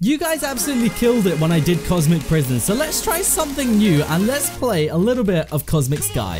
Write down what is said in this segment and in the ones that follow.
You guys absolutely killed it when I did Cosmic Prisons, so let's try something new and let's play a little bit of Cosmic Sky.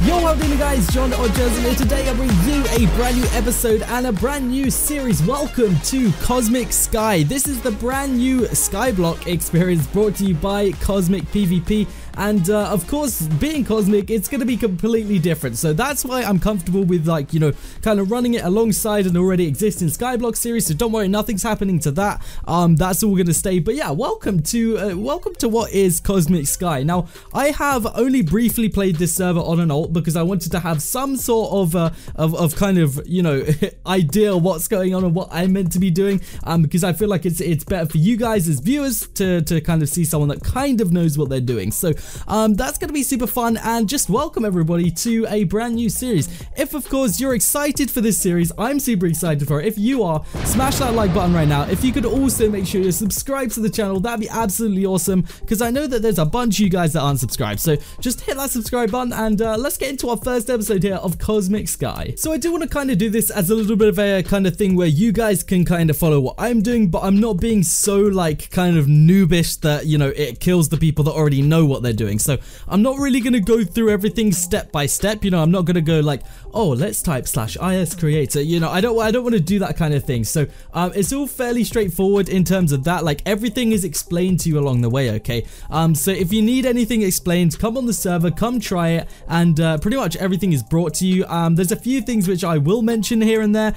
Yo, how are you guys? John or Generzon here. Today I bring you a brand new episode and a brand new series. Welcome to Cosmic Sky. This is the brand new Skyblock experience brought to you by CosmicPVP. And of course, being Cosmic, it's going to be completely different. So that's why I'm comfortable with, like, you know, kind of running it alongside an already existing Skyblock series. So don't worry, nothing's happening to that. That's all going to stay. But yeah, welcome to what is Cosmic Sky. Now, I have only briefly played this server on and off because I wanted to have some sort of kind of, you know, idea what's going on and what I'm meant to be doing. Because I feel like it's better for you guys as viewers to kind of see someone that kind of knows what they're doing. So that's going to be super fun, and just welcome everybody to a brand new series. If of course you're excited for this series, I'm super excited for it. If you are, smash that like button right now. If you could also make sure you're subscribed to the channel, that'd be absolutely awesome, because I know that there's a bunch of you guys that aren't subscribed. So just hit that subscribe button, and let's get into our first episode here of Cosmic Sky. So I do want to kind of do this as a little bit of a kind of thing where you guys can kind of follow what I'm doing, but I'm not being so like kind of noobish that, you know, it kills the people that already know what they're doing. So I'm not really going to go through everything step by step. You know, I'm not going to go like, oh, let's type /is creator. You know, I don't want to do that kind of thing. So it's all fairly straightforward in terms of that. Like, everything is explained to you along the way. Okay. So if you need anything explained, come on the server, come try it, and pretty much everything is brought to you. There's a few things which I will mention here and there.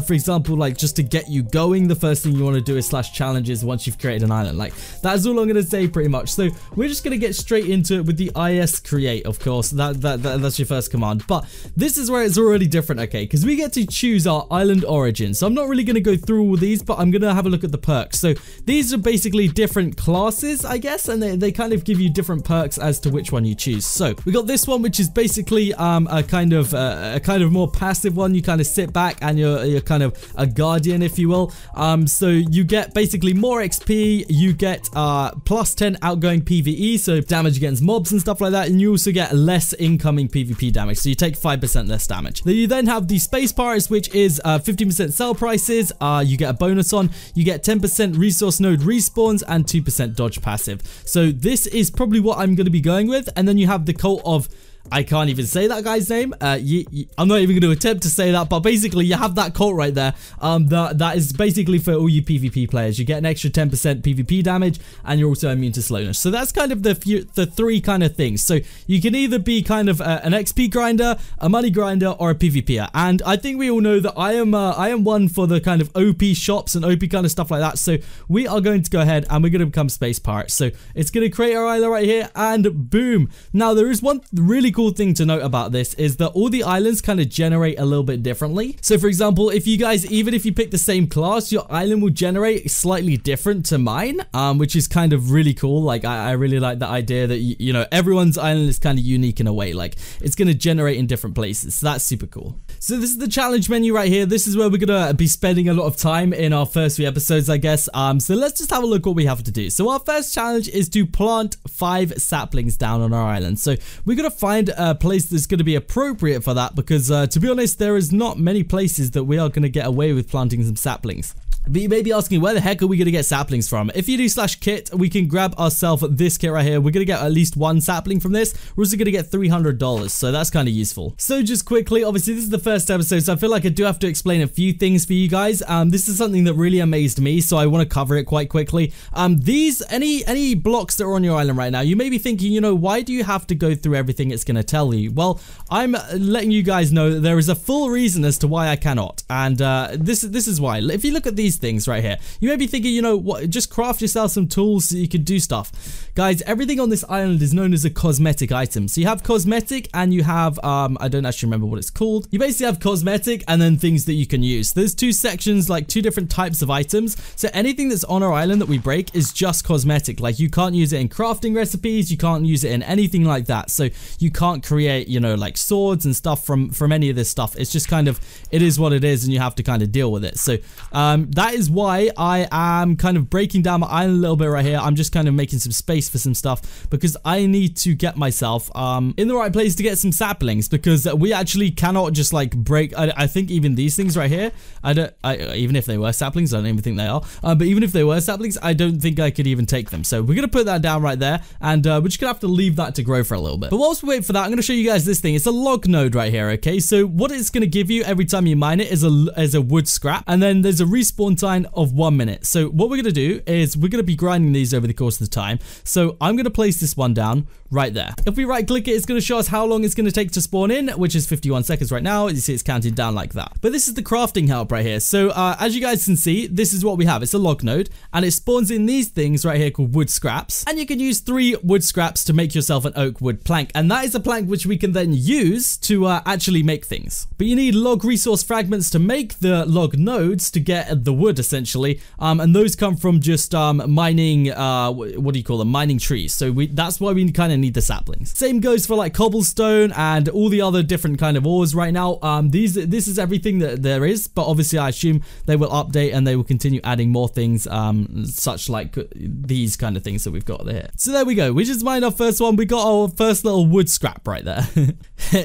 For example, like, just to get you going, the first thing you want to do is /challenges once you've created an island. Like, that's all I'm going to say pretty much. So we're just going to get straight into it with the is create, of course. That's your first command. But this is where it's already different, okay, because we get to choose our island origin. So I'm not really going to go through all these, but I'm going to have a look at the perks. So these are basically different classes, I guess, and they kind of give you different perks as to which one you choose. So we got this one, which is basically a kind of more passive one. You kind of sit back and you're kind of a guardian, if you will. So you get basically more XP, you get +10 outgoing PvE, so damage against mobs and stuff like that, and you also get less incoming PvP damage, so you take 5% less damage. Then you then have the Space Pirates, which is 15% sell prices. You get a bonus on, you get 10% resource node respawns and 2% dodge passive. So this is probably what I'm going to be going with. And then you have the Cult of, I can't even say that guy's name. I'm not even going to attempt to say that, but basically you have that cult right there. That is basically for all you PvP players. You get an extra 10% PvP damage, and you're also immune to slowness. So that's kind of the three kind of things. So you can either be kind of an XP grinder, a money grinder, or a PvPer. And I think we all know that I am one for the kind of OP shops and OP kind of stuff like that. So we are going to go ahead and we're going to become Space Pirates. So it's going to create our island right here, and boom. Now there is one really cool thing to note about this, is that all the islands kind of generate a little bit differently. So for example, if you guys, even if you pick the same class, your island will generate slightly different to mine, which is kind of really cool. Like, I really like the idea that, you know, everyone's island is kind of unique in a way. Like, it's going to generate in different places. So that's super cool. So this is the challenge menu right here. This is where we're going to be spending a lot of time in our first few episodes, I guess. So let's just have a look what we have to do. So our first challenge is to plant 5 saplings down on our island. So we're going to find a place that's going to be appropriate for that, because to be honest, there is not many places that we are going to get away with planting some saplings. But you may be asking, where the heck are we going to get saplings from? If you do /kit, we can grab ourselves this kit right here. We're going to get at least 1 sapling from this. We're also going to get $300, so that's kind of useful. So just quickly, obviously this is the first episode, so I feel like I do have to explain a few things for you guys. This is something that really amazed me, so I want to cover it quite quickly. Any blocks that are on your island right now, you may be thinking, you know, why do you have to go through everything it's going to tell you? Well, I'm letting you guys know that there is a full reason as to why I cannot, and this is why. If you look at these things right here, you may be thinking, you know what, just craft yourself some tools so you can do stuff. Guys, everything on this island is known as a cosmetic item. So you have cosmetic and you have I don't actually remember what it's called. You basically have cosmetic and then things that you can use. There's 2 sections, like 2 different types of items. So anything that's on our island that we break is just cosmetic. Like, you can't use it in crafting recipes, you can't use it in anything like that. So you can't create, you know, like swords and stuff from any of this stuff. It's just kind of, it is what it is, and you have to kind of deal with it. So that that is why I am kind of breaking down my island a little bit right here. I'm just kind of making some space for some stuff because I need to get myself in the right place to get some saplings, because we actually cannot just like break. I think even these things right here, even if they were saplings, I don't even think they are, but even if they were saplings, I don't think I could even take them. So we're gonna put that down right there, and we're just gonna have to leave that to grow for a little bit. But whilst we wait for that, I'm gonna show you guys this thing. It's a log node right here. Okay, so what it's gonna give you every time you mine it is a wood scrap, and then there's a respawn time of 1 minute. So what we're gonna do is we're gonna be grinding these over the course of the time. So I'm gonna place this one down right there. If we right click it, it's gonna show us how long it's gonna take to spawn in, which is 51 seconds right now. You see it's counting down like that. But this is the crafting help right here. So as you guys can see, this is what we have. It's a log node, and it spawns in these things right here called wood scraps, and you can use 3 wood scraps to make yourself an oak wood plank, and that is a plank which we can then use to actually make things. But you need log resource fragments to make the log nodes to get the wood essentially, and those come from just mining what do you call them, mining trees. So that's why we kind of need the saplings. Same goes for like cobblestone and all the other different kind of ores right now. This is everything that there is, but obviously I assume they will update and they will continue adding more things, such like these kind of things that we've got there. So there we go, we just mined our first one. We got our first little wood scrap right there.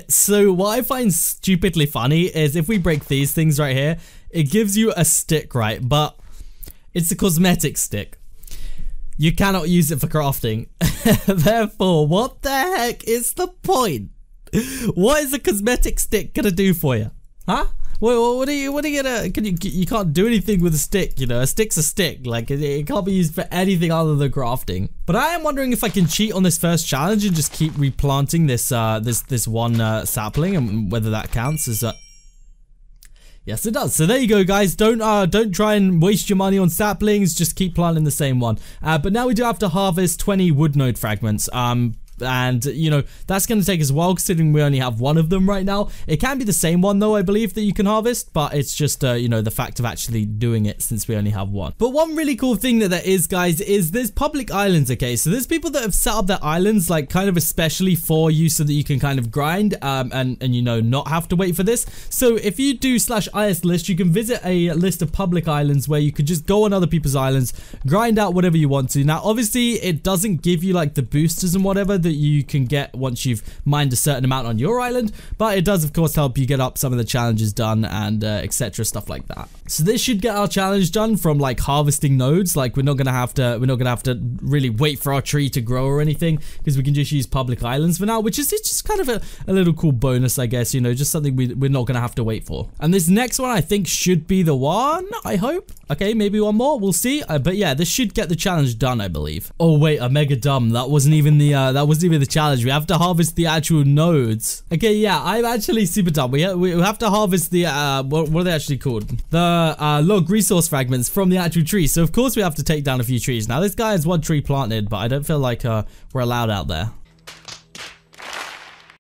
So what I find stupidly funny is if we break these things right here, it gives you a stick, right? But it's a cosmetic stick. You cannot use it for crafting. Therefore, what the heck is the point? What is a cosmetic stick gonna do for you? Huh? What are you gonna, you can't do anything with a stick, you know. A stick's a stick. Like it can't be used for anything other than crafting. But I am wondering if I can cheat on this first challenge and just keep replanting this this one sapling, and whether that counts as yes, it does. So there you go, guys. Don't try and waste your money on saplings. Just keep planting the same one. But now we do have to harvest 20 wood node fragments. And you know, that's going to take us a while considering we only have one of them right now. It can be the same one though, I believe, that you can harvest, but it's just you know, the fact of actually doing it since we only have one. But one really cool thing that there is, guys, is there's public islands. Okay, so there's people that have set up their islands like kind of especially for you so that you can kind of grind and you know, not have to wait for this. So if you do /is list, you can visit a list of public islands where you could just go on other people's islands, grind out whatever you want to. Now obviously it doesn't give you like the boosters and whatever that you can get once you've mined a certain amount on your island, but it does of course help you get up some of the challenges done and etc, stuff like that. So this should get our challenge done from like harvesting nodes. Like we're not gonna have to really wait for our tree to grow or anything, because we can just use public islands for now, which is just kind of a little cool bonus, I guess, you know, just something we're not gonna have to wait for. And this next one I think should be the one, I hope. Okay, maybe one more, we'll see. But yeah, this should get the challenge done, I believe. Oh wait, I'm mega dumb. That wasn't even the challenge. We have to harvest the actual nodes. Okay, yeah, I'm actually super dumb. We have to harvest the what are they actually called? The log resource fragments from the actual tree. So of course we have to take down a few trees. Now this guy has 1 tree planted, but I don't feel like we're allowed out there.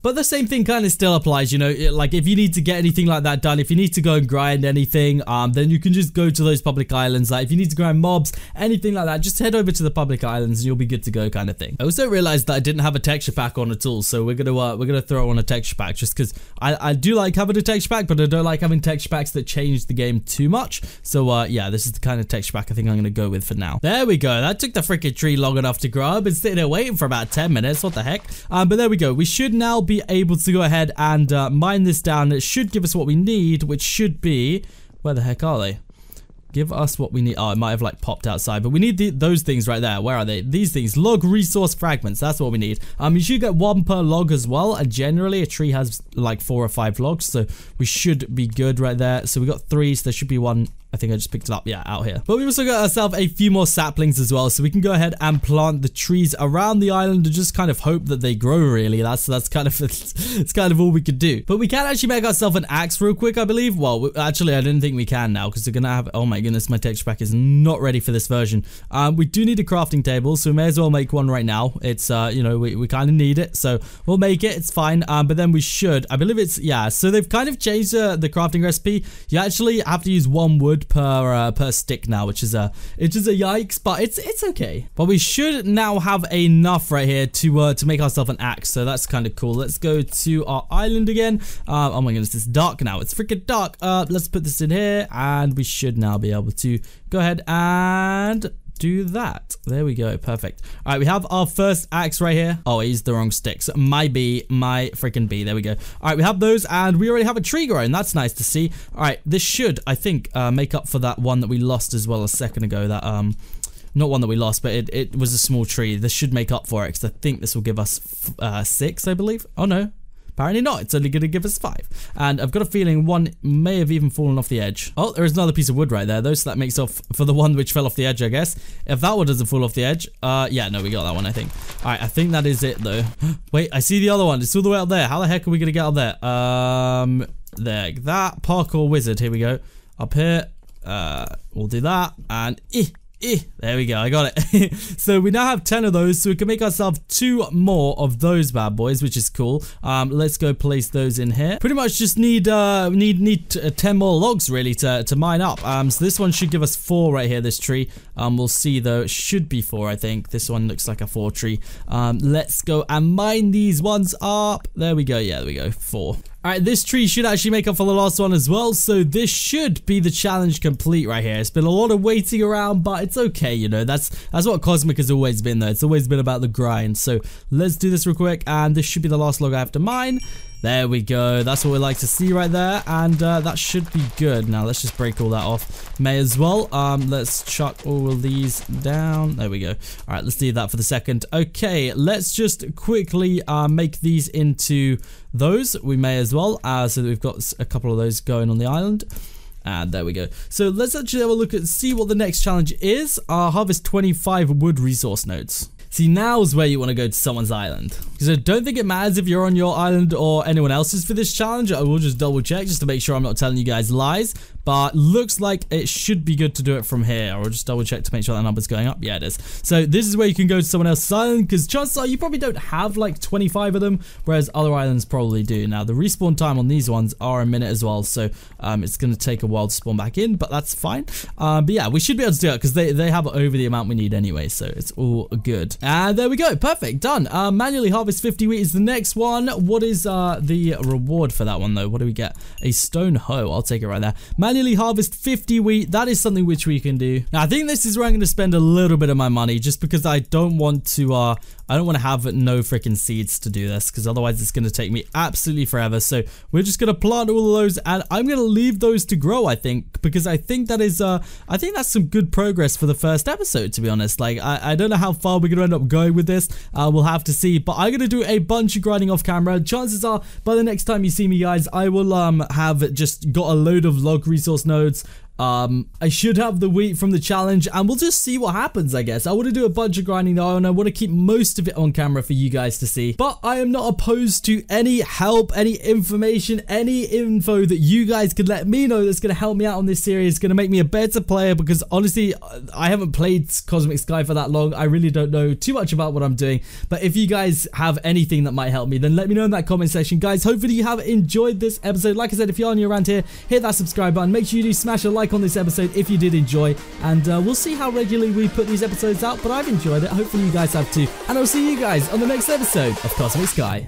But the same thing kind of still applies, you know, like if you need to get anything like that done, if you need to go and grind anything, then you can just go to those public islands. Like if you need to grind mobs, anything like that, just head over to the public islands and you'll be good to go, kind of thing. I also realized that I didn't have a texture pack on at all, so we're gonna throw on a texture pack just because I do like having a texture pack, but I don't like having texture packs that change the game too much. So yeah, this is the kind of texture pack I think I'm gonna go with for now. There we go. That took the freaking tree long enough to grow. I've been sitting there waiting for about 10 minutes. What the heck? But there we go. We should now be able to go ahead and mine this down. It should give us what we need, which should be, where the heck are they? Give us what we need. Oh, it might have like popped outside, but we need those things right there. Where are they? These things, log resource fragments. That's what we need. You should get 1 per log as well, and generally a tree has like 4 or 5 logs, so we should be good right there. So we got 3, so there should be 1. I think I just picked it up, yeah, out here. But we also got ourselves a few more saplings as well, so we can go ahead and plant the trees around the island and just kind of hope that they grow, really. That's kind of it's kind of all we could do. But we can actually make ourselves an axe real quick, I believe. Well, actually, I don't think we can now, because we're gonna have, oh my goodness, my texture pack is not ready for this version. We do need a crafting table, so we may as well make one right now. It's you know, we kind of need it, so we'll make it. It's fine. But then we should, I believe it's, yeah, so they've kind of changed the crafting recipe. You actually have to use 1 wood wood per stick now, which is a yikes, but it's okay. But we should now have enough right here to make ourselves an axe, so that's kind of cool. Let's go to our island again. Oh my goodness, it's dark now. It's freaking dark. Let's put this in here, and we should now be able to go ahead and do that. There we go. Perfect. All right, we have our first axe right here. Oh, I used the wrong sticks. My freaking bee. There we go. All right, we have those, and we already have a tree growing. That's nice to see. All right, this should, I think, make up for that one that we lost as well a second ago. That not one that we lost, but it was a small tree. This should make up for it, because I think this will give us 6, I believe. Oh no. Apparently not. It's only going to give us 5. And I've got a feeling one may have even fallen off the edge. Oh, there is another piece of wood right there, though, so that makes up for the one which fell off the edge, I guess. If that one doesn't fall off the edge, yeah, no, we got that one, I think. All right, I think that is it, though. Wait, I see the other one. It's all the way up there. How the heck are we going to get up there? There, that parkour wizard. Here we go. Up here. We'll do that, and there we go, I got it. So we now have 10 of those, so we can make ourselves 2 more of those bad boys, which is cool. Let's go place those in here. Pretty much just need 10 more logs really to mine up. So this one should give us 4 right here, this tree. We'll see though, it should be 4, I think. This one looks like a 4 tree. Let's go and mine these ones up. There we go, yeah, there we go, 4. Alright, this tree should actually make up for the last one as well, so this should be the challenge complete right here. It's been a lot of waiting around, but it's okay, you know, that's what Cosmic has always been though. It's always been about the grind. So let's do this real quick, and this should be the last log I have to mine. There we go, that's what we like to see right there, and that should be good. Now let's just break all that off. May as well. Let's chuck all of these down. There we go. Alright, let's do that for the second. Okay, let's just quickly make these into those. We may as well, so that we've got a couple of those going on the island. And there we go. So let's actually have a look at see what the next challenge is. Harvest 25 wood resource nodes. See, now's where you want to go to someone's island. Because I don't think it matters if you're on your island or anyone else's for this challenge. I will just double check just to make sure I'm not telling you guys lies. But looks like it should be good to do it from here. Or just double check to make sure that number's going up. Yeah, it is. So this is where you can go to someone else's island, because chances are you probably don't have like 25 of them, whereas other islands probably do. Now, the respawn time on these ones are a minute as well, so it's going to take a while to spawn back in, but that's fine. But yeah, we should be able to do it because they have over the amount we need anyway, so it's all good. And there we go. Perfect. Done. Manually harvest 50 wheat is the next one. What is the reward for that one, though? What do we get? A stone hoe. I'll take it right there. Manually harvest 50 wheat. That is something which we can do. Now, I think this is where I'm going to spend a little bit of my money, just because I don't want to have no freaking seeds to do this, because otherwise it's going to take me absolutely forever. So we're just going to plant all of those, and I'm going to leave those to grow, I think, because I think that is I think that's some good progress for the first episode, to be honest. Like, I don't know how far we're going to end up going with this. We'll have to see, but I'm going to do a bunch of grinding off camera. Chances are by the next time you see me, guys, I will have just got a load of log resource nodes. I should have the wheat from the challenge, and we'll just see what happens, I guess. I want to do a bunch of grinding though, and I want to keep most of it on camera for you guys to see. But I am not opposed to any help, any information, any info that you guys could let me know that's going to help me out on this series. It's going to make me a better player, because honestly, I haven't played Cosmic Sky for that long. I really don't know too much about what I'm doing. But if you guys have anything that might help me, then let me know in that comment section. Guys, hopefully you have enjoyed this episode. Like I said, if you're new around here, hit that subscribe button. Make sure you do smash a like on this episode if you did enjoy, and we'll see how regularly we put these episodes out, but I've enjoyed it. Hopefully you guys have too, and I'll see you guys on the next episode of Cosmic Sky.